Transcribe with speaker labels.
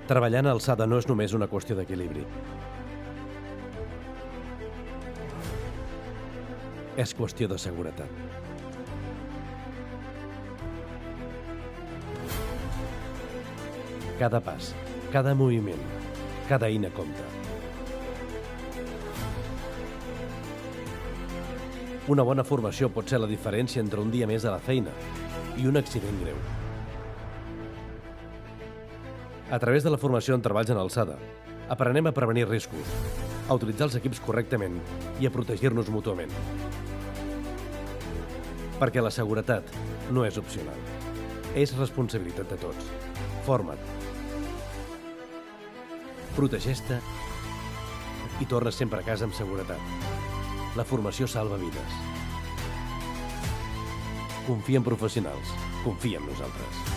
Speaker 1: Treballar en alçada no és només una qüestió d'equilibri. És qüestió de seguretat. Cada pas, cada moviment, cada eina compta. Una bona formació pot ser la diferència entre un dia més a la feina i un accident greu. A través de la formació en treballs en alçada, aprenem a prevenir riscos, a utilitzar els equips correctament i a protegir-nos mútuament. Perquè la seguretat no és opcional. És responsabilitat de tots. Forma't. Protegeix-te i torna sempre a casa amb seguretat. La formació salva vides. Confia en professionals. Confia en nosaltres.